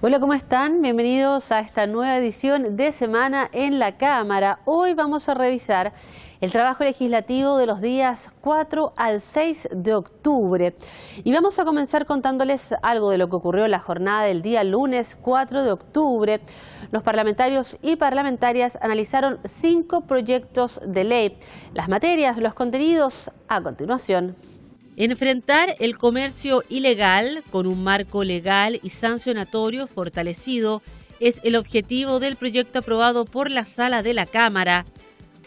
Hola, ¿cómo están? Bienvenidos a esta nueva edición de Semana en la Cámara. Hoy vamos a revisar el trabajo legislativo de los días 4 al 6 de octubre. Y vamos a comenzar contándoles algo de lo que ocurrió en la jornada del día lunes 4 de octubre. Los parlamentarios y parlamentarias analizaron 5 proyectos de ley. Las materias, los contenidos, a continuación. Enfrentar el comercio ilegal con un marco legal y sancionatorio fortalecido es el objetivo del proyecto aprobado por la Sala de la Cámara.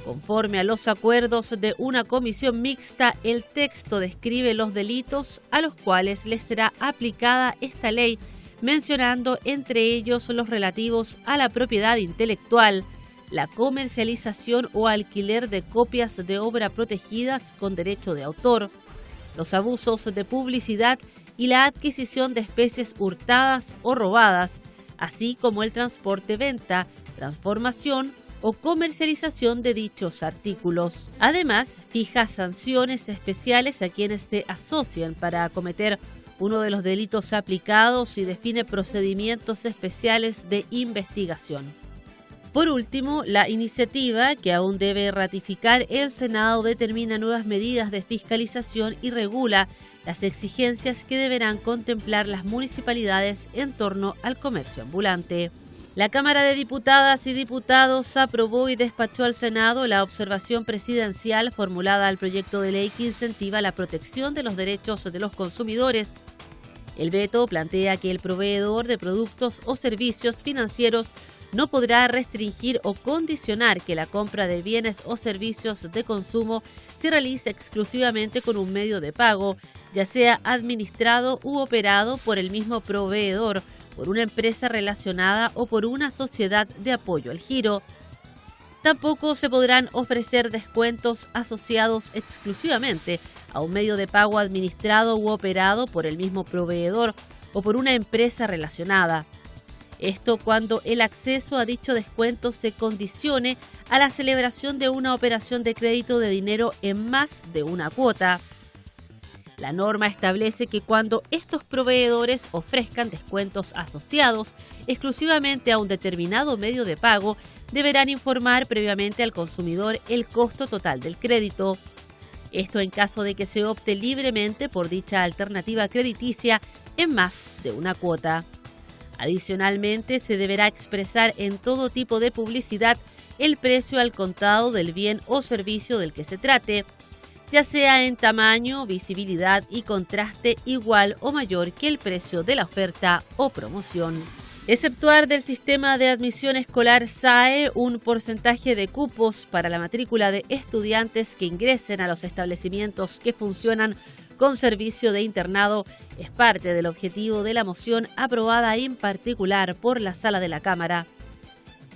Conforme a los acuerdos de una comisión mixta, el texto describe los delitos a los cuales les será aplicada esta ley, mencionando entre ellos los relativos a la propiedad intelectual, la comercialización o alquiler de copias de obra protegidas con derecho de autor, los abusos de publicidad y la adquisición de especies hurtadas o robadas, así como el transporte, venta, transformación o comercialización de dichos artículos. Además, fija sanciones especiales a quienes se asocian para cometer uno de los delitos aplicados y define procedimientos especiales de investigación. Por último, la iniciativa, que aún debe ratificar el Senado, determina nuevas medidas de fiscalización y regula las exigencias que deberán contemplar las municipalidades en torno al comercio ambulante. La Cámara de Diputadas y Diputados aprobó y despachó al Senado la observación presidencial formulada al proyecto de ley que incentiva la protección de los derechos de los consumidores. El veto plantea que el proveedor de productos o servicios financieros no podrá restringir o condicionar que la compra de bienes o servicios de consumo se realice exclusivamente con un medio de pago, ya sea administrado u operado por el mismo proveedor, por una empresa relacionada o por una sociedad de apoyo al giro. Tampoco se podrán ofrecer descuentos asociados exclusivamente a un medio de pago administrado u operado por el mismo proveedor o por una empresa relacionada. Esto cuando el acceso a dicho descuento se condicione a la celebración de una operación de crédito de dinero en más de una cuota. La norma establece que cuando estos proveedores ofrezcan descuentos asociados exclusivamente a un determinado medio de pago, deberán informar previamente al consumidor el costo total del crédito. Esto en caso de que se opte libremente por dicha alternativa crediticia en más de una cuota. Adicionalmente, se deberá expresar en todo tipo de publicidad el precio al contado del bien o servicio del que se trate, ya sea en tamaño, visibilidad y contraste igual o mayor que el precio de la oferta o promoción. Exceptuar del sistema de admisión escolar SAE un porcentaje de cupos para la matrícula de estudiantes que ingresen a los establecimientos que funcionan con servicio de internado es parte del objetivo de la moción aprobada en particular por la Sala de la Cámara.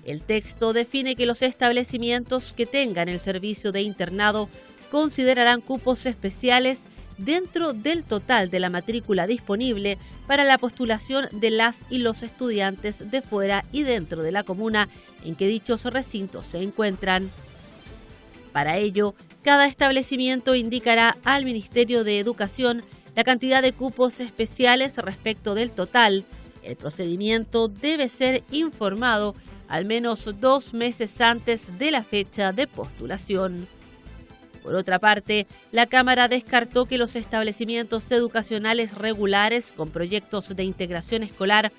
El texto define que los establecimientos que tengan el servicio de internado considerarán cupos especiales dentro del total de la matrícula disponible para la postulación de las y los estudiantes de fuera y dentro de la comuna en que dichos recintos se encuentran. Para ello, cada establecimiento indicará al Ministerio de Educación la cantidad de cupos especiales respecto del total. El procedimiento debe ser informado al menos 2 meses antes de la fecha de postulación. Por otra parte, la Cámara descartó que los establecimientos educacionales regulares con proyectos de integración escolar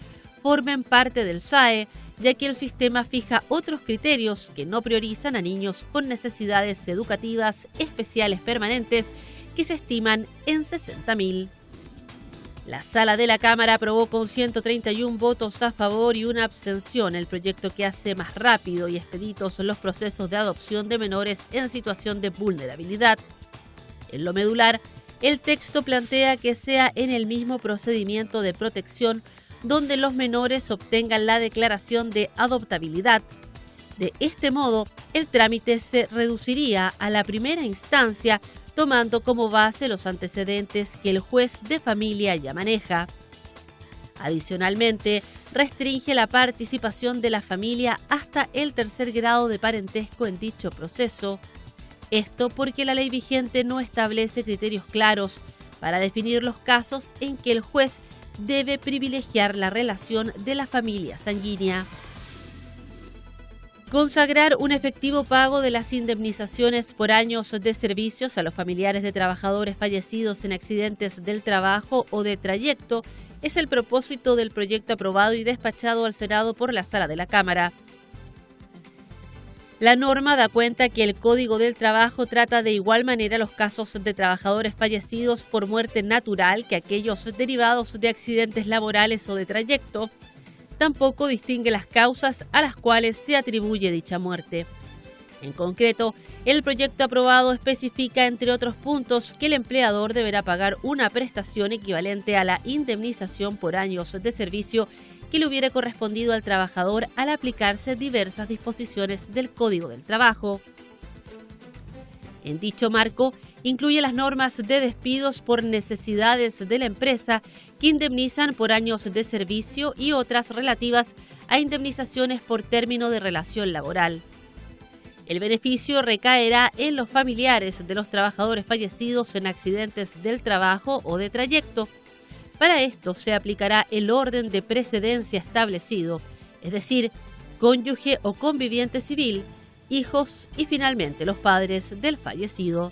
formen parte del SAE, ya que el sistema fija otros criterios que no priorizan a niños con necesidades educativas especiales permanentes que se estiman en 60.000. La Sala de la Cámara aprobó con 131 votos a favor y una abstención el proyecto que hace más rápido y expeditos los procesos de adopción de menores en situación de vulnerabilidad. En lo medular, el texto plantea que sea en el mismo procedimiento de protección donde los menores obtengan la declaración de adoptabilidad. De este modo, el trámite se reduciría a la primera instancia, tomando como base los antecedentes que el juez de familia ya maneja. Adicionalmente, restringe la participación de la familia hasta el 3er grado de parentesco en dicho proceso. Esto porque la ley vigente no establece criterios claros para definir los casos en que el juez debe privilegiar la relación de la familia sanguínea. Consagrar un efectivo pago de las indemnizaciones por años de servicios a los familiares de trabajadores fallecidos en accidentes del trabajo o de trayecto es el propósito del proyecto aprobado y despachado al Senado por la Sala de la Cámara. La norma da cuenta que el Código del Trabajo trata de igual manera los casos de trabajadores fallecidos por muerte natural que aquellos derivados de accidentes laborales o de trayecto. Tampoco distingue las causas a las cuales se atribuye dicha muerte. En concreto, el proyecto aprobado especifica, entre otros puntos, que el empleador deberá pagar una prestación equivalente a la indemnización por años de servicio que le hubiera correspondido al trabajador al aplicarse diversas disposiciones del Código del Trabajo. En dicho marco, incluye las normas de despidos por necesidades de la empresa que indemnizan por años de servicio y otras relativas a indemnizaciones por término de relación laboral. El beneficio recaerá en los familiares de los trabajadores fallecidos en accidentes del trabajo o de trayecto. Para esto se aplicará el orden de precedencia establecido, es decir, cónyuge o conviviente civil, hijos y finalmente los padres del fallecido.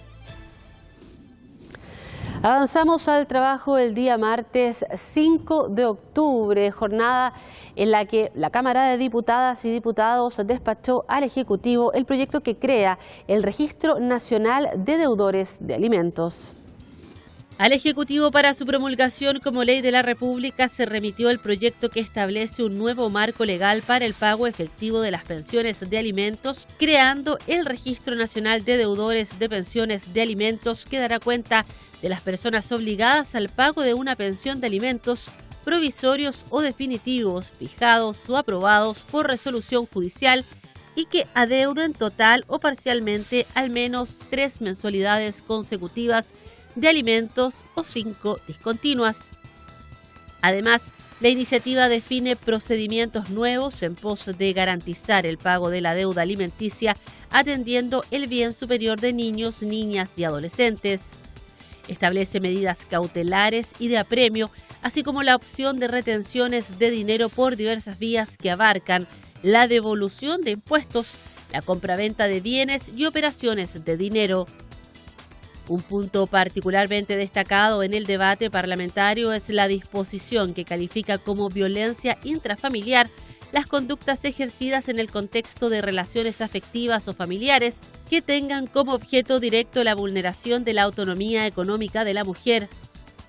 Avanzamos al trabajo el día martes 5 de octubre, jornada en la que la Cámara de Diputadas y Diputados despachó al Ejecutivo el proyecto que crea el Registro Nacional de Deudores de Alimentos. Al Ejecutivo, para su promulgación como ley de la República, se remitió el proyecto que establece un nuevo marco legal para el pago efectivo de las pensiones de alimentos, creando el Registro Nacional de Deudores de Pensiones de Alimentos, que dará cuenta de las personas obligadas al pago de una pensión de alimentos provisorios o definitivos, fijados o aprobados por resolución judicial y que adeuden total o parcialmente al menos 3 mensualidades consecutivas de alimentos o 5 discontinuas. Además, la iniciativa define procedimientos nuevos en pos de garantizar el pago de la deuda alimenticia atendiendo el bien superior de niños, niñas y adolescentes. Establece medidas cautelares y de apremio, así como la opción de retenciones de dinero por diversas vías que abarcan la devolución de impuestos, la compraventa de bienes y operaciones de dinero. Un punto particularmente destacado en el debate parlamentario es la disposición que califica como violencia intrafamiliar las conductas ejercidas en el contexto de relaciones afectivas o familiares que tengan como objeto directo la vulneración de la autonomía económica de la mujer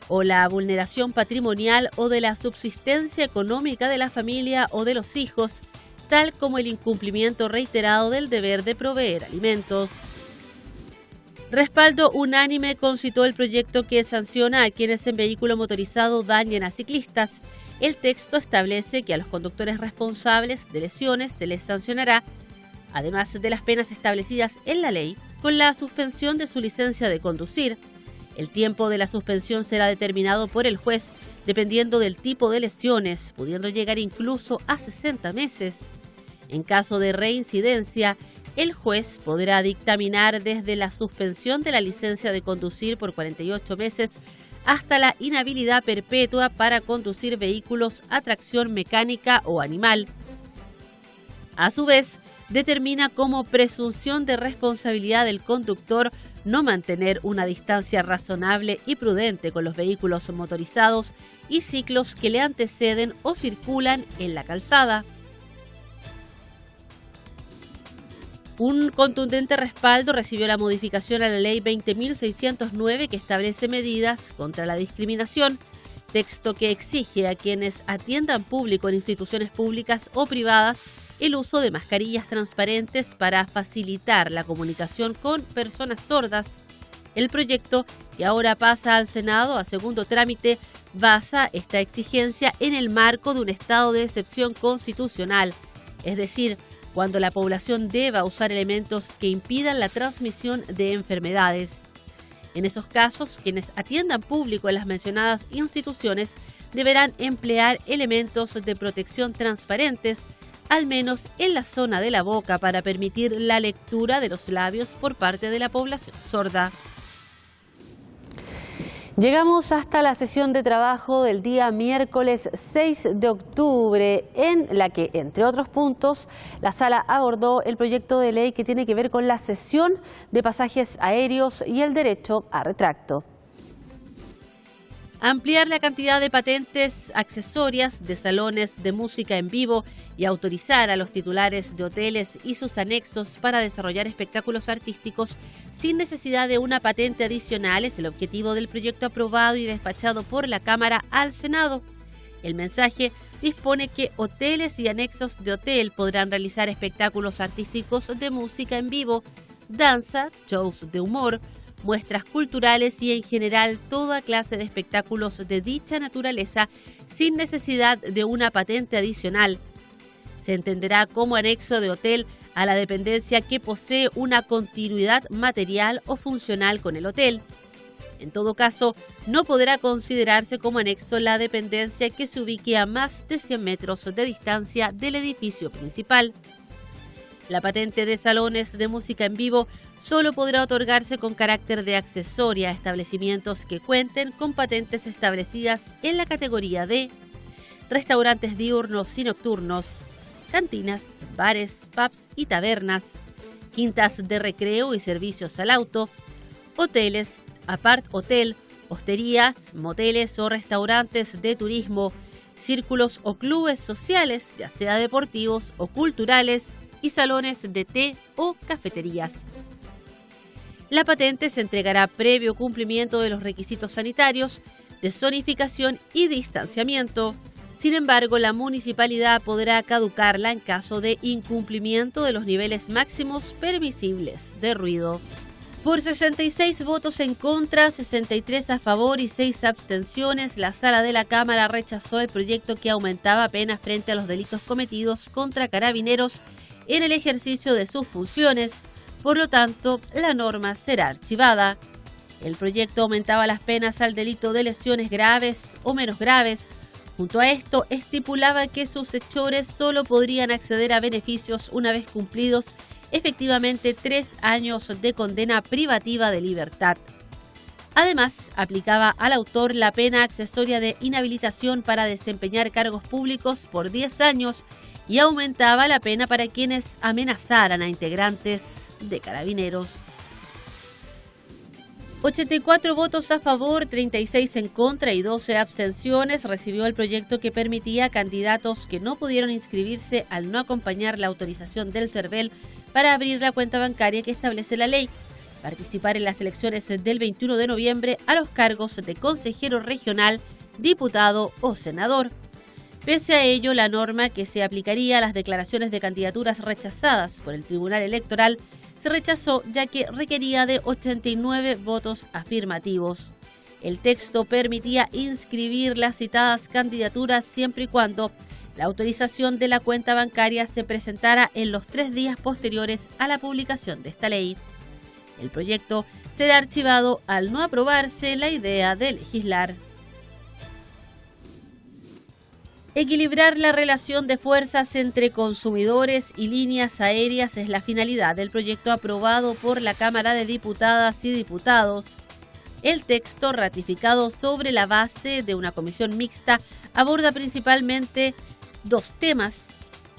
o la vulneración patrimonial o de la subsistencia económica de la familia o de los hijos, tal como el incumplimiento reiterado del deber de proveer alimentos. Respaldo unánime concitó el proyecto que sanciona a quienes en vehículo motorizado dañen a ciclistas. El texto establece que a los conductores responsables de lesiones se les sancionará, además de las penas establecidas en la ley, con la suspensión de su licencia de conducir. El tiempo de la suspensión será determinado por el juez dependiendo del tipo de lesiones, pudiendo llegar incluso a 60 meses. En caso de reincidencia, el juez podrá dictaminar desde la suspensión de la licencia de conducir por 48 meses hasta la inhabilidad perpetua para conducir vehículos a tracción mecánica o animal. A su vez, determina como presunción de responsabilidad del conductor no mantener una distancia razonable y prudente con los vehículos motorizados y ciclos que le anteceden o circulan en la calzada. Un contundente respaldo recibió la modificación a la Ley 20.609 que establece medidas contra la discriminación, texto que exige a quienes atiendan público en instituciones públicas o privadas el uso de mascarillas transparentes para facilitar la comunicación con personas sordas. El proyecto, que ahora pasa al Senado a segundo trámite, basa esta exigencia en el marco de un estado de excepción constitucional, es decir, cuando la población deba usar elementos que impidan la transmisión de enfermedades. En esos casos, quienes atiendan público en las mencionadas instituciones deberán emplear elementos de protección transparentes, al menos en la zona de la boca, para permitir la lectura de los labios por parte de la población sorda. Llegamos hasta la sesión de trabajo del día miércoles 6 de octubre, en la que, entre otros puntos, la sala abordó el proyecto de ley que tiene que ver con la cesión de pasajes aéreos y el derecho a retracto. Ampliar la cantidad de patentes accesorias de salones de música en vivo y autorizar a los titulares de hoteles y sus anexos para desarrollar espectáculos artísticos sin necesidad de una patente adicional es el objetivo del proyecto aprobado y despachado por la Cámara al Senado. El mensaje dispone que hoteles y anexos de hotel podrán realizar espectáculos artísticos de música en vivo, danza, shows de humor, muestras culturales y en general toda clase de espectáculos de dicha naturaleza sin necesidad de una patente adicional. Se entenderá como anexo de hotel a la dependencia que posee una continuidad material o funcional con el hotel. En todo caso, no podrá considerarse como anexo la dependencia que se ubique a más de 100 metros de distancia del edificio principal. La patente de salones de música en vivo solo podrá otorgarse con carácter de accesoria a establecimientos que cuenten con patentes establecidas en la categoría D, restaurantes diurnos y nocturnos, cantinas, bares, pubs y tabernas, quintas de recreo y servicios al auto, hoteles, apart-hotel, hosterías, moteles o restaurantes de turismo, círculos o clubes sociales, ya sea deportivos o culturales, y salones de té o cafeterías. La patente se entregará previo cumplimiento de los requisitos sanitarios, de zonificación y distanciamiento. Sin embargo, la municipalidad podrá caducarla en caso de incumplimiento de los niveles máximos permisibles de ruido. Por 66 votos en contra, 63 a favor y 6 abstenciones, la sala de la Cámara rechazó el proyecto que aumentaba penas frente a los delitos cometidos contra carabineros en el ejercicio de sus funciones. Por lo tanto, la norma será archivada. El proyecto aumentaba las penas al delito de lesiones graves o menos graves. Junto a esto, estipulaba que sus hechores solo podrían acceder a beneficios una vez cumplidos efectivamente 3 años de condena privativa de libertad. Además, aplicaba al autor la pena accesoria de inhabilitación para desempeñar cargos públicos por 10 años y aumentaba la pena para quienes amenazaran a integrantes de carabineros. 84 votos a favor, 36 en contra y 12 abstenciones recibió el proyecto que permitía a candidatos que no pudieron inscribirse al no acompañar la autorización del CERVEL para abrir la cuenta bancaria que establece la ley, participar en las elecciones del 21 de noviembre a los cargos de consejero regional, diputado o senador. Pese a ello, la norma que se aplicaría a las declaraciones de candidaturas rechazadas por el Tribunal Electoral se rechazó ya que requería de 89 votos afirmativos. El texto permitía inscribir las citadas candidaturas siempre y cuando la autorización de la cuenta bancaria se presentara en los 3 días posteriores a la publicación de esta ley. El proyecto será archivado al no aprobarse la idea de legislar. Equilibrar la relación de fuerzas entre consumidores y líneas aéreas es la finalidad del proyecto aprobado por la Cámara de Diputadas y Diputados. El texto, ratificado sobre la base de una comisión mixta, aborda principalmente 2 temas.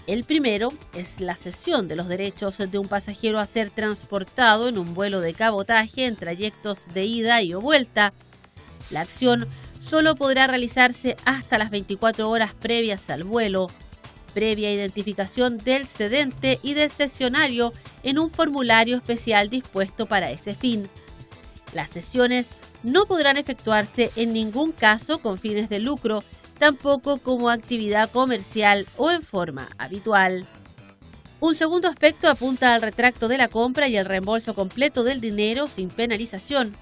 El primero es la cesión de los derechos de un pasajero a ser transportado en un vuelo de cabotaje en trayectos de ida y o vuelta. La acción solo podrá realizarse hasta las 24 horas previas al vuelo, previa identificación del cedente y del cesionario en un formulario especial dispuesto para ese fin. Las cesiones no podrán efectuarse en ningún caso con fines de lucro, tampoco como actividad comercial o en forma habitual. Un segundo aspecto apunta al retracto de la compra y el reembolso completo del dinero sin penalización.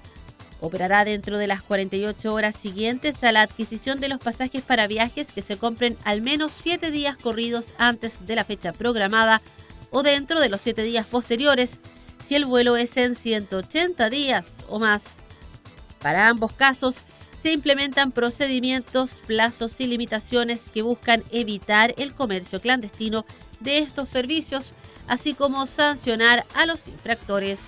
Operará dentro de las 48 horas siguientes a la adquisición de los pasajes para viajes que se compren al menos 7 días corridos antes de la fecha programada o dentro de los 7 días posteriores, si el vuelo es en 180 días o más. Para ambos casos, se implementan procedimientos, plazos y limitaciones que buscan evitar el comercio clandestino de estos servicios, así como sancionar a los infractores.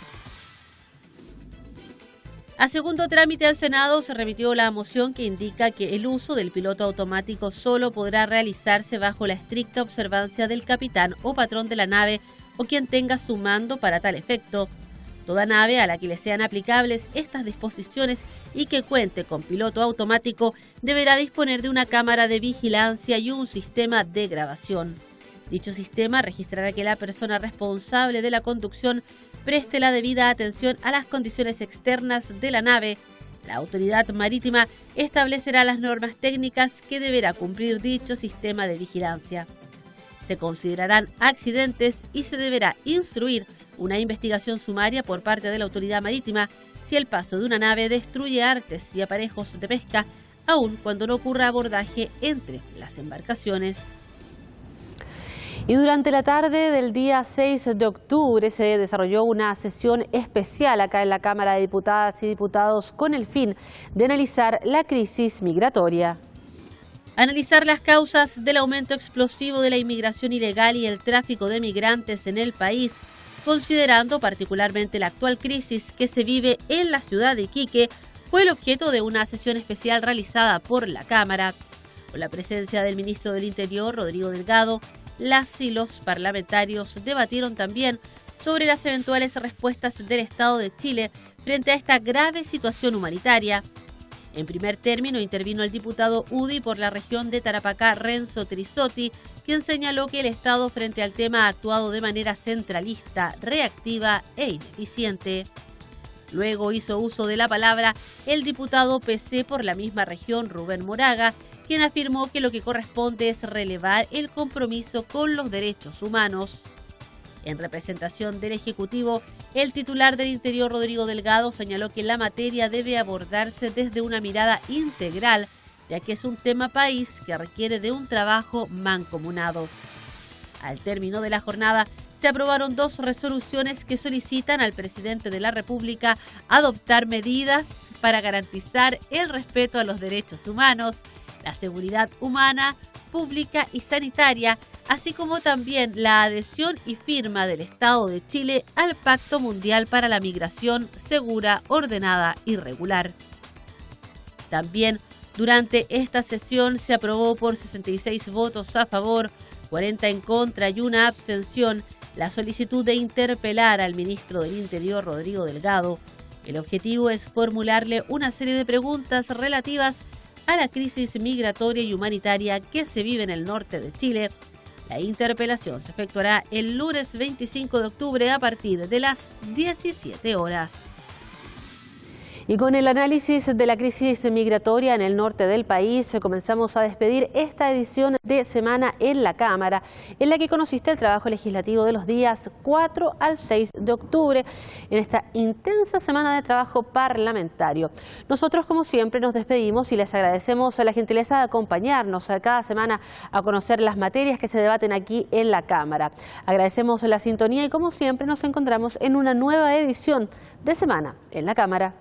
A segundo trámite al Senado se remitió la moción que indica que el uso del piloto automático solo podrá realizarse bajo la estricta observancia del capitán o patrón de la nave o quien tenga su mando para tal efecto. Toda nave a la que le sean aplicables estas disposiciones y que cuente con piloto automático deberá disponer de una cámara de vigilancia y un sistema de grabación. Dicho sistema registrará que la persona responsable de la conducción preste la debida atención a las condiciones externas de la nave. La autoridad marítima establecerá las normas técnicas que deberá cumplir dicho sistema de vigilancia. Se considerarán accidentes y se deberá instruir una investigación sumaria por parte de la autoridad marítima si el paso de una nave destruye artes y aparejos de pesca, aun cuando no ocurra abordaje entre las embarcaciones. Y durante la tarde del día 6 de octubre se desarrolló una sesión especial acá en la Cámara de Diputadas y Diputados con el fin de analizar la crisis migratoria. Analizar las causas del aumento explosivo de la inmigración ilegal y el tráfico de migrantes en el país, considerando particularmente la actual crisis que se vive en la ciudad de Iquique, fue el objeto de una sesión especial realizada por la Cámara. Con la presencia del ministro del Interior, Rodrigo Delgado, las y los parlamentarios debatieron también sobre las eventuales respuestas del Estado de Chile frente a esta grave situación humanitaria. En primer término intervino el diputado UDI por la región de Tarapacá, Renzo Trisotti, quien señaló que el Estado frente al tema ha actuado de manera centralista, reactiva e ineficiente. Luego hizo uso de la palabra el diputado PC por la misma región, Rubén Moraga, quien afirmó que lo que corresponde es relevar el compromiso con los derechos humanos. En representación del Ejecutivo, el titular del Interior, Rodrigo Delgado, señaló que la materia debe abordarse desde una mirada integral, ya que es un tema país que requiere de un trabajo mancomunado. Al término de la jornada, se aprobaron 2 resoluciones que solicitan al presidente de la República adoptar medidas para garantizar el respeto a los derechos humanos, la seguridad humana, pública y sanitaria, así como también la adhesión y firma del Estado de Chile al Pacto Mundial para la Migración Segura, Ordenada y Regular. También durante esta sesión se aprobó por 66 votos a favor, 40 en contra y una abstención la solicitud de interpelar al ministro del Interior, Rodrigo Delgado. El objetivo es formularle una serie de preguntas relativas a la crisis migratoria y humanitaria que se vive en el norte de Chile. La interpelación se efectuará el lunes 25 de octubre a partir de las 17 horas. Y con el análisis de la crisis migratoria en el norte del país, comenzamos a despedir esta edición de Semana en la Cámara, en la que conociste el trabajo legislativo de los días 4 al 6 de octubre, en esta intensa semana de trabajo parlamentario. Nosotros, como siempre, nos despedimos y les agradecemos la gentileza de acompañarnos cada semana a conocer las materias que se debaten aquí en la Cámara. Agradecemos la sintonía y, como siempre, nos encontramos en una nueva edición de Semana en la Cámara.